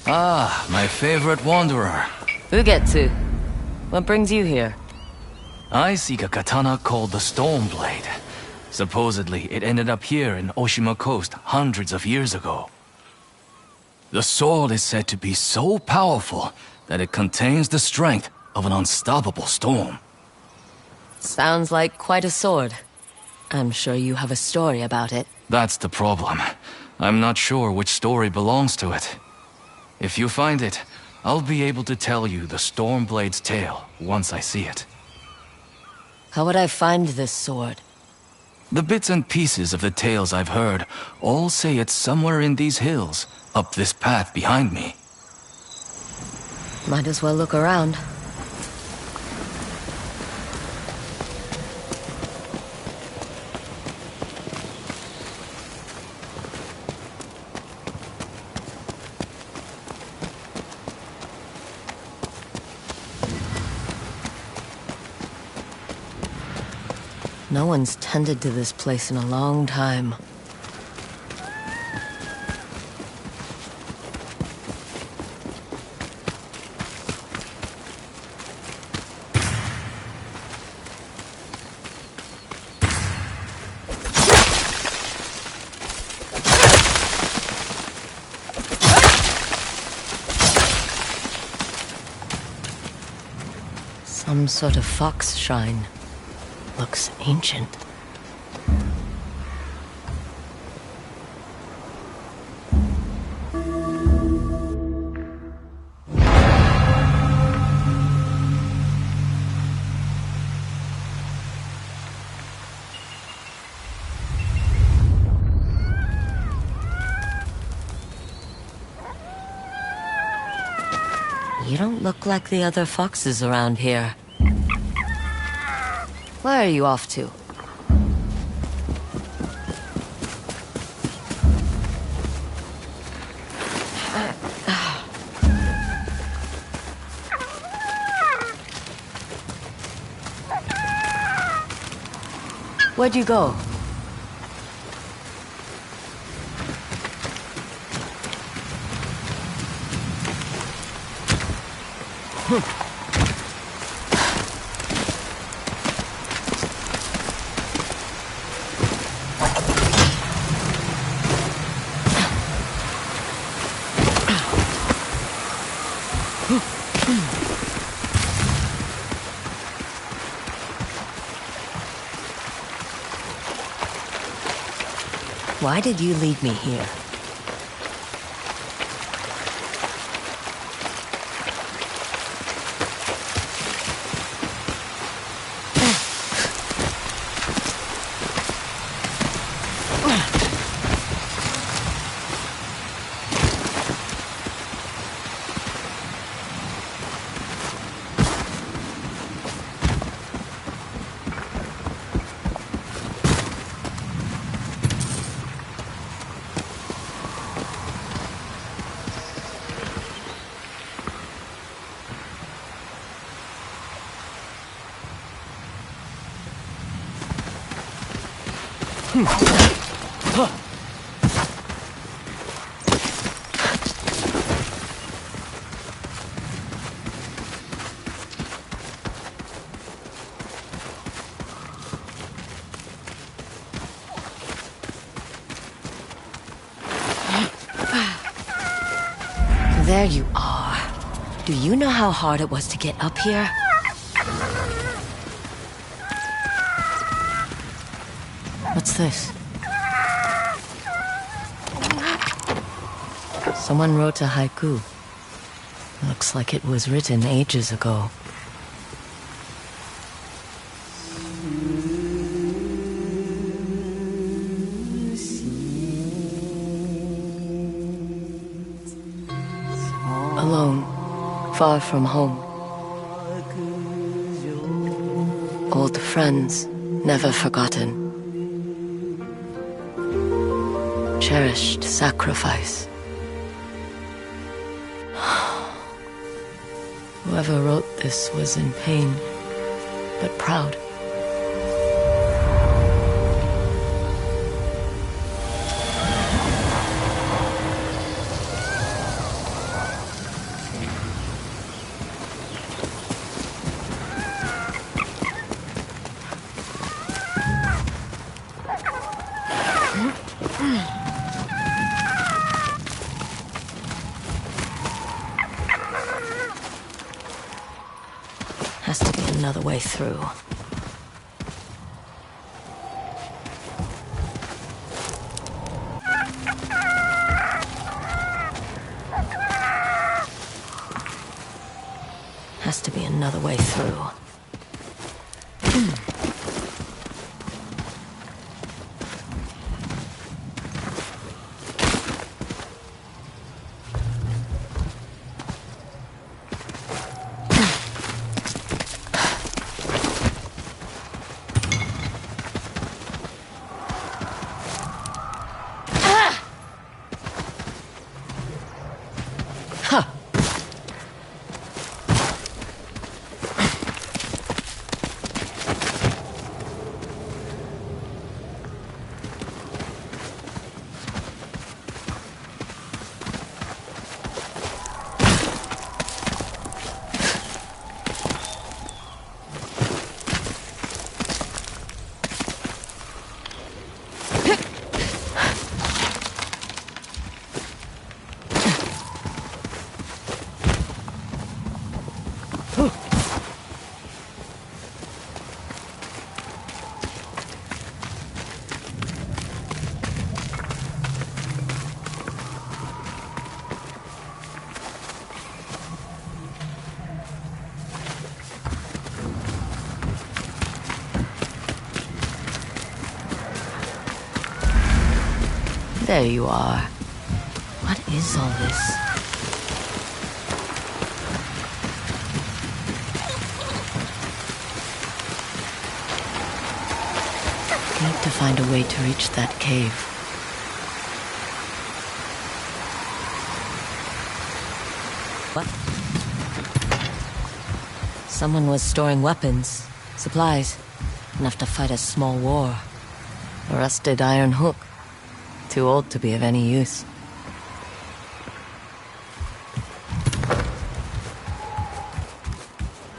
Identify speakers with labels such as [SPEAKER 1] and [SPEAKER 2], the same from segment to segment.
[SPEAKER 1] Ah, my favorite wanderer.
[SPEAKER 2] Ugetsu, what brings you here?
[SPEAKER 1] I seek a katana called the Stormblade. Supposedly, it ended up here in Oshima Coast hundreds of years ago. The sword is said to be so powerful that it contains the strength of an unstoppable storm.
[SPEAKER 2] Sounds like quite a sword. I'm sure you have a story about it.
[SPEAKER 1] That's the problem. I'm not sure which story belongs to it. If you find it, I'll be able to tell you the Stormblade's tale once I see it.
[SPEAKER 2] How would I find this sword?
[SPEAKER 1] The bits and pieces of the tales I've heard all say it's somewhere in these hills, up this path behind me.
[SPEAKER 2] Might as well look around. No one's tended to this place in a long time. Some sort of fox shrine. Looks ancient. You don't look like the other foxes around here. Where are you off to? Where'd you go? Why did you lead me here? There you are. Do you know how hard it was to get up here? What's this? Someone wrote a haiku. Looks like it was written ages ago. Alone, far from home. Old friends, never forgotten. Cherished sacrifice. Whoever wrote this was in pain, but proud. has to be another way through. Has to be another way through. There you are. What is all this? Need to find a way to reach that cave. What? Someone was storing weapons, supplies, enough to fight a small war. A rusted iron hook. Too old to be of any use.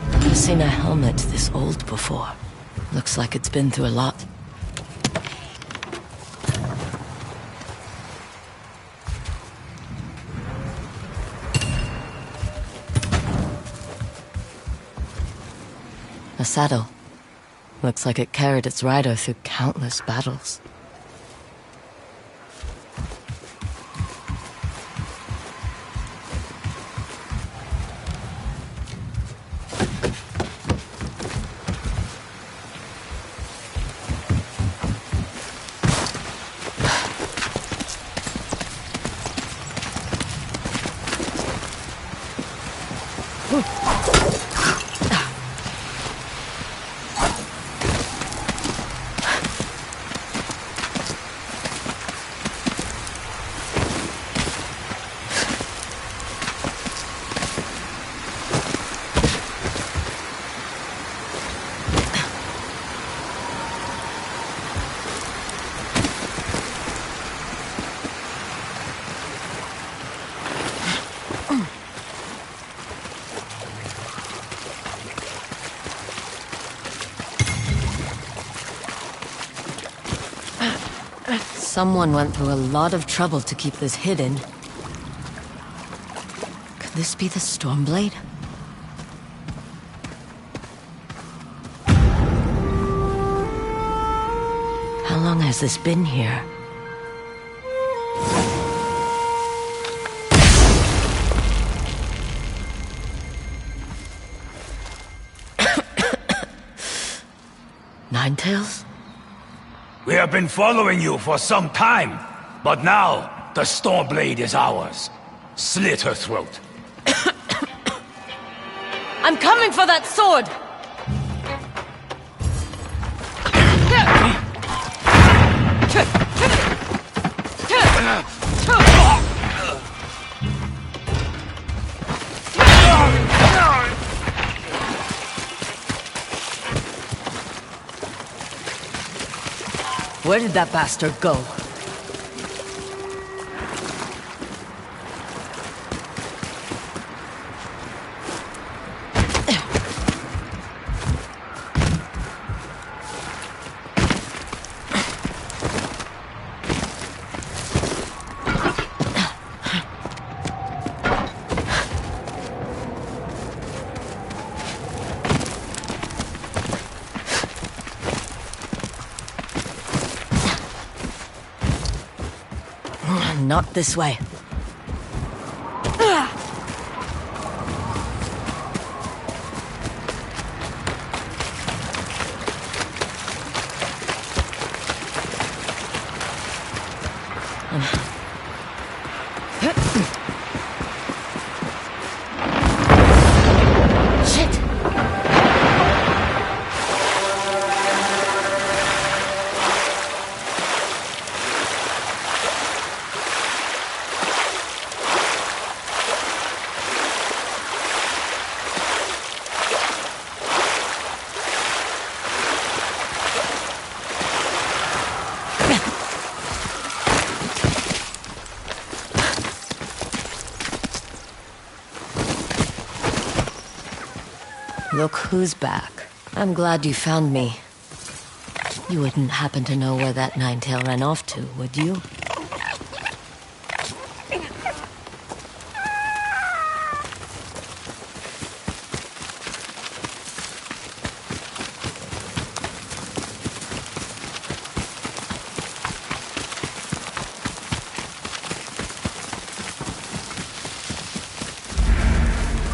[SPEAKER 2] I've seen a helmet this old before. Looks like it's been through a lot. A saddle. Looks like it carried its rider through countless battles. Someone went through a lot of trouble to keep this hidden. Could this be the Stormblade? How long has this been here? Ninetales?
[SPEAKER 3] We have been following you for some time, but now the Stormblade is ours. Slit her throat.
[SPEAKER 2] I'm coming for that sword! Where did that bastard go? Not this way. Shit! Look who's back. I'm glad you found me. You wouldn't happen to know where that nine-tail ran off to, would you?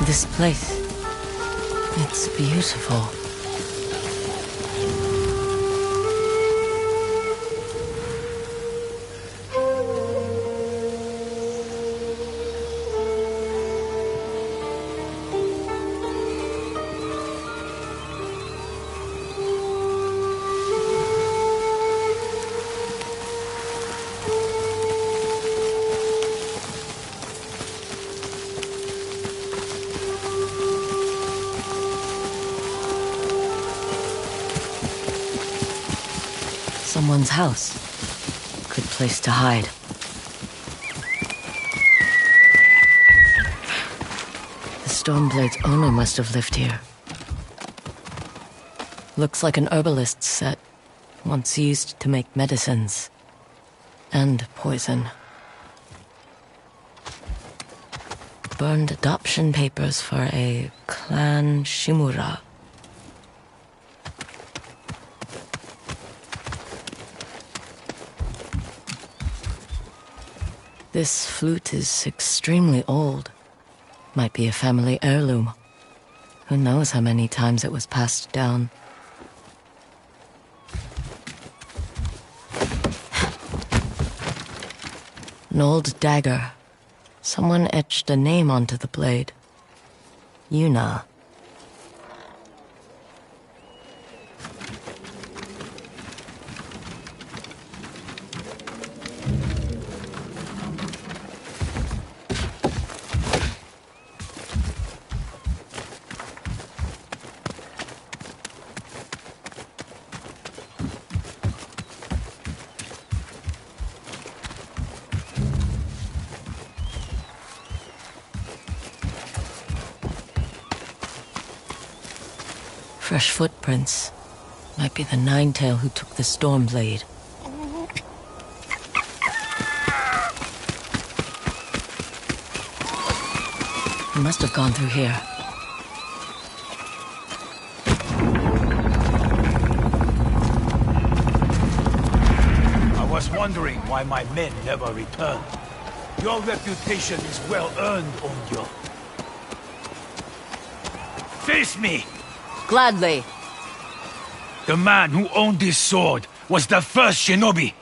[SPEAKER 2] This place, it's beautiful. Someone's house. Good place to hide. The Stormblade's owner must have lived here. Looks like an herbalist's set, once used to make medicines. And poison. Burned adoption papers for a clan Shimura. This flute is extremely old. Might be a family heirloom. Who knows how many times it was passed down. An old dagger. Someone etched a name onto the blade. Yuna. Fresh footprints. Might be the Ninetail who took the Stormblade. He must have gone through here.
[SPEAKER 3] I was wondering why my men never returned. Your reputation is well earned, Onyo. Face me!
[SPEAKER 2] Gladly.
[SPEAKER 3] The man who owned this sword was the first shinobi.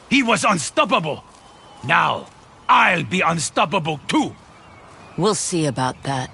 [SPEAKER 3] He was unstoppable. Now, I'll be unstoppable too.
[SPEAKER 2] We'll see about that.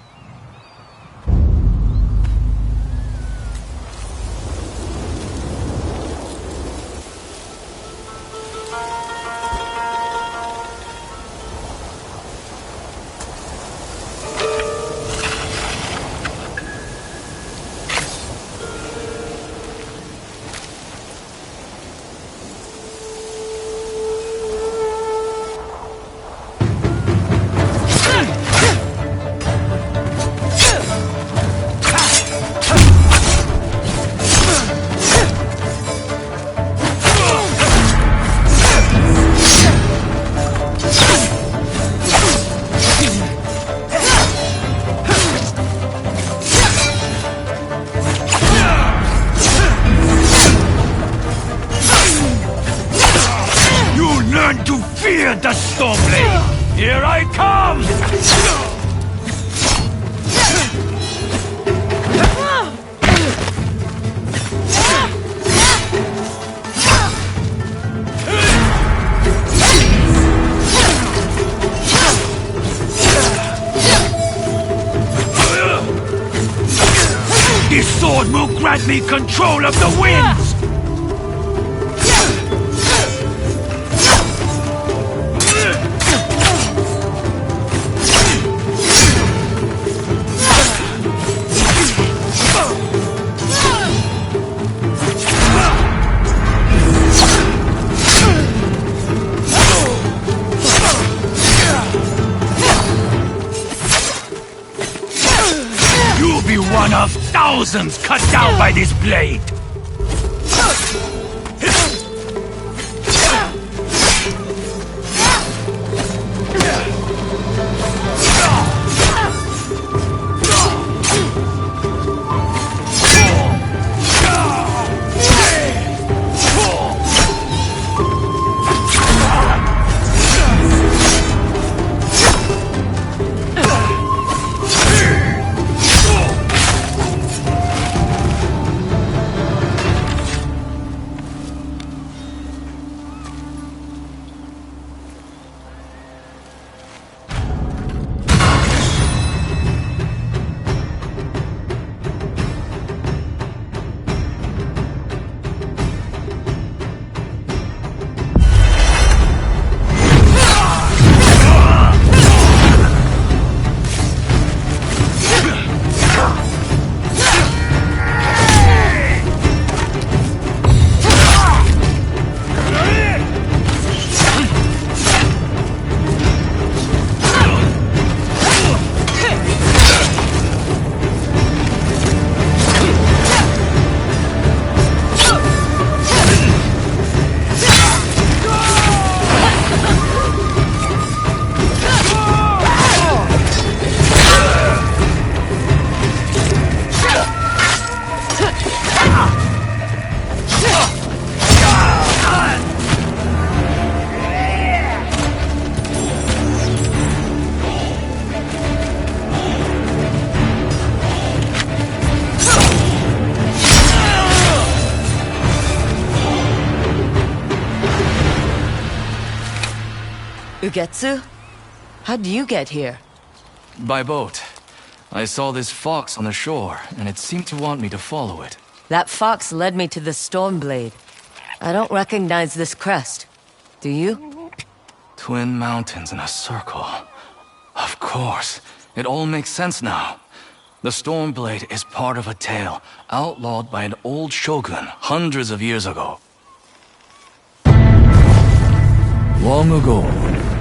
[SPEAKER 3] This sword will grant me control of the winds! You'll be one of thousands cut down by this blade!
[SPEAKER 2] Ugetsu? How'd you get here?
[SPEAKER 1] By boat. I saw this fox on the shore, and it seemed to want me to follow it.
[SPEAKER 2] That fox led me to the Stormblade. I don't recognize this crest. Do you?
[SPEAKER 1] Twin mountains in a circle. Of course. It all makes sense now. The Stormblade is part of a tale outlawed by an old shogun hundreds of years ago. Long ago,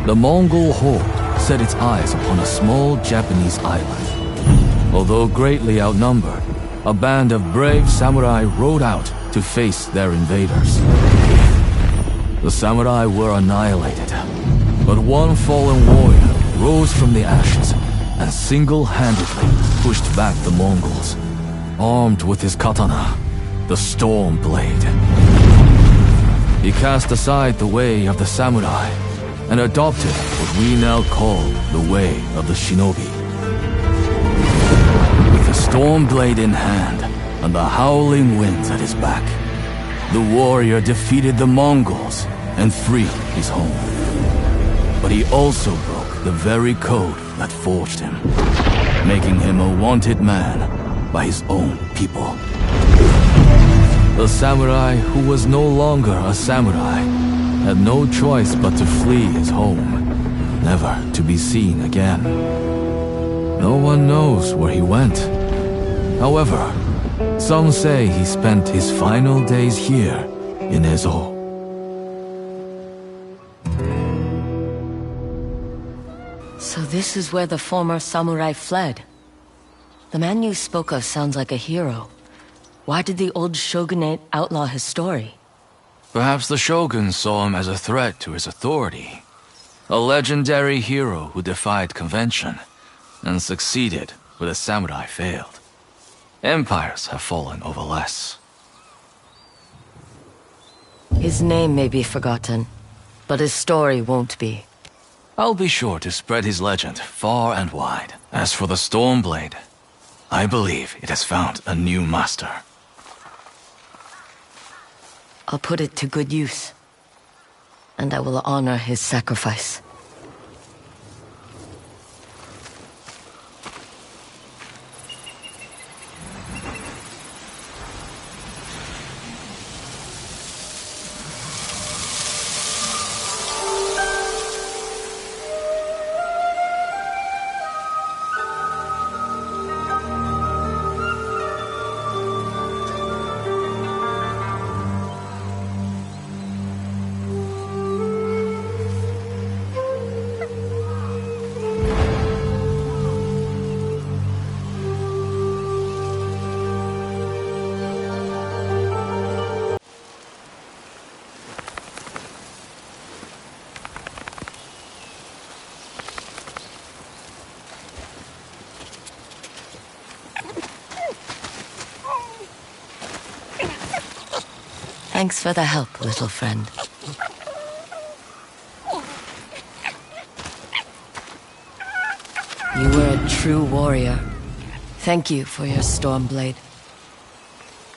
[SPEAKER 1] the Mongol horde set its eyes upon a small Japanese island. Although greatly outnumbered, a band of brave samurai rode out to face their invaders. The samurai were annihilated, but one fallen warrior rose from the ashes and single-handedly pushed back the Mongols, armed with his katana, the Stormblade. He cast aside the way of the samurai and adopted what we now call the way of the shinobi. With the Stormblade in hand and the howling winds at his back, the warrior defeated the Mongols and freed his home. But he also broke the very code that forged him, making him a wanted man by his own people. The samurai who was no longer a samurai had no choice but to flee his home, never to be seen again. No one knows where he went. However, some say he spent his final days here in Ezo.
[SPEAKER 2] So this is where the former samurai fled. The man you spoke of sounds like a hero. Why did the old shogunate outlaw his story?
[SPEAKER 1] Perhaps the shogun saw him as a threat to his authority. A legendary hero who defied convention and succeeded where the samurai failed. Empires have fallen over less.
[SPEAKER 2] His name may be forgotten, but his story won't be.
[SPEAKER 1] I'll be sure to spread his legend far and wide. As for the Stormblade, I believe it has found a new master.
[SPEAKER 2] I'll put it to good use, and I will honor his sacrifice. Thanks for the help, little friend. You were a true warrior. Thank you for your Stormblade.